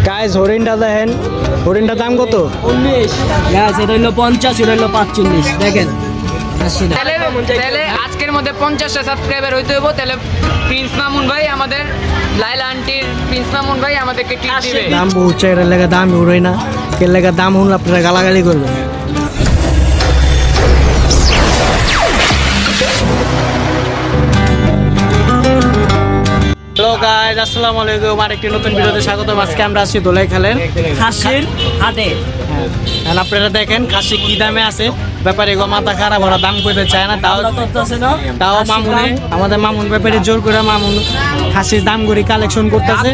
Guys হরিণটা দেখেন, হরিণটার দাম কত? 19 গাইস, এটা হলো 50, এটা হলো 45 দেখেন। তাহলে আজকের মধ্যে 50টা সাবস্ক্রাইবার হইতে হইব, তাহলে প্রিন্স মামুন ভাই আমাদের লাইলা আন্টির প্রিন্স মামুন ভাই আমাদেরকে টিপ দিবে। দাম বহুত চাই, এর লেগে দাম উড়াই না, এর লেগে দাম শুনলে আপনারা গালাগালি করবেন। হ্যালো গাইস, আসসালামু আলাইকুম। আরেকটি নতুন ভিডিওতে স্বাগতম। আজকে আমরা আছি দোলাইখালের খাসির হাটে। আর আপনারা দেখেন খাসি কি দামে আছে, ব্যাপারে গো মাথা খারাপ, ওরা দাম করতে চায় না। তাও মামুনে, আমাদের মামুন ব্যাপারে জোর করে মামুন খাসির দাম করে কালেকশন করতেছে।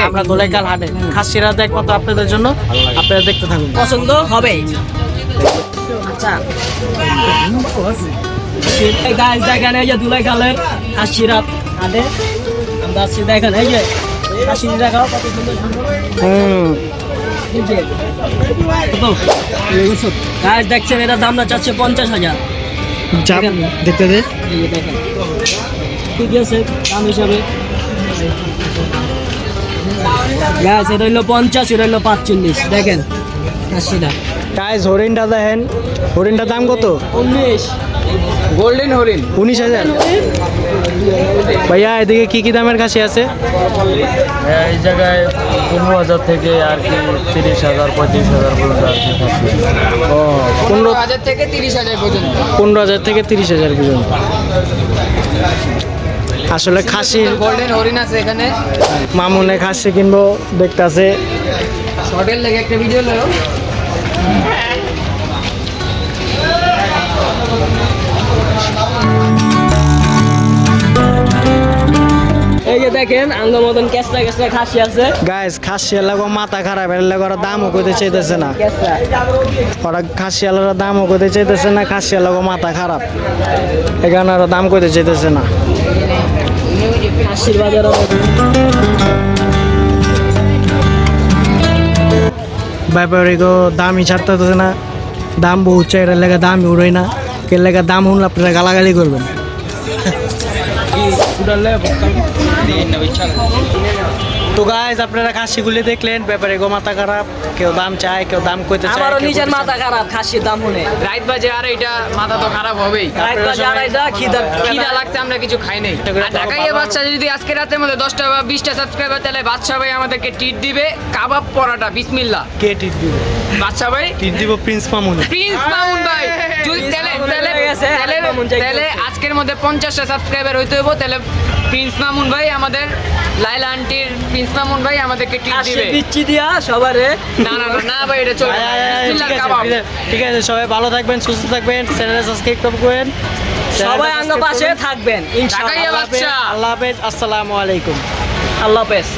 আমরা দোলাইখাল হাটে খাসিরা দেখবো তো আপনাদের জন্য, আপনারা দেখতে থাকুন। পছন্দ হবে। আচ্ছা গাইস দেখেন, এই যে দুলাইখালের খাসিরা হাটে আমরা আছি। দেখেন এই যে খাসি দেখাও কত সুন্দর সুন্দর। গাইস দেখছেন, এটার দাম না চাচ্ছে 50,000। দেখতে দে, দেখেন ঠিক আছে দাম হিসাবে। গাইস এটা হলো 50, এটা হলো 45 দেখেন খাসিটা। গাইস হরিণটা দেখেন, হরিণটার দাম কত? 19 গোল্ডেন হরিণ 19,000। ভাইয়া এদিকে কি কি দামের খাসি আছে? এই জায়গায় 15,000 থেকে আর কি 30,000 35,000 পর্যন্ত আর কি খাসি। ও 15,000 থেকে 30,000 পর্যন্ত। 15,000 থেকে 30,000 পর্যন্ত। আসলে খাসির গোল্ডেন হরিণ আছে এখানে। মামুনে খাসি কিনবো দেখতেছে। হোটেল থেকে একটা ভিডিও লো। এই যে দেখেন আঙ্গ মতন কেসরা কেসরা খাসি আছে। গাইস খাসি লাগো মাথা খারাপ, এর লাগে ওরা দামও কইতে চাইতেছে না। কেসরা ওরা খাসি আলারা দামও কইতে চাইতেছে না, খাসি লাগো মাথা খারাপ, এখানে ওরা দাম কইতে চাইতেছে না। খাসির বাজার ব্যাপারে গো দামই ছাড়তেছে না, দাম বহুত চাই, এর লেগে দামই উড়াই না, এর লেগে দাম শুনলে আপনারা গালাগালি করবেন। তো গাইস আপনারা খাসিগুলি দেখলেন, ব্যাপারে গো মাথা খারাপ, কেউ দাম চায়, কেউ দাম কইতে চায়। আমারও নিজের মাথা খারাপ খাসির দাম শুনে। রাইত বাজে আর এটা মাথা তো খারাপ হবেই। রাত বাজে আড়াইটা, খিদা লাগছে, আমরা কিছু খাই নাই। ঢাকাইয়া বাচ্চা যদি আজকে রাতের মধ্যে 10টা বা 20টা সাবস্ক্রাইবার, তাহলে বাদশা ভাই আমাদেরকে ট্রিট দিবে কাবাব পরাটা। বিসমিল্লাহ। কে টিট দিব? বাদশা ভাই টিট দিব প্রিন্স মামুন। প্রিন্স মামুন ভাই। যদি তাহলে আজকের মধ্যে 50টা সাবস্ক্রাইবার হইতে হইব, তাহলে প্রিন্স মামুন ভাই আমাদের লাইলা আন্টির প্রিন্স মামুন ভাই আমাদেরকে ট্রিট দিবে। বিচ্ছি দিয়া সবারে। না না না ভাই, এটা চলবে না। বিসমিল্লাহ কাবাব। ঠিক আছে, সবাই ভালো থাকবেন, সুস্থ থাকবেন, চ্যানেলে সাবস্ক্রাইব করবেন, সবাই আঙ্গ পাশে থাকবেন ইনশাআল্লাহ। ঢাকাইয়া বাচ্চা। আল্লাহ হাফেজ, আসসালামু আলাইকুম। আল্লাহ হাফেজ।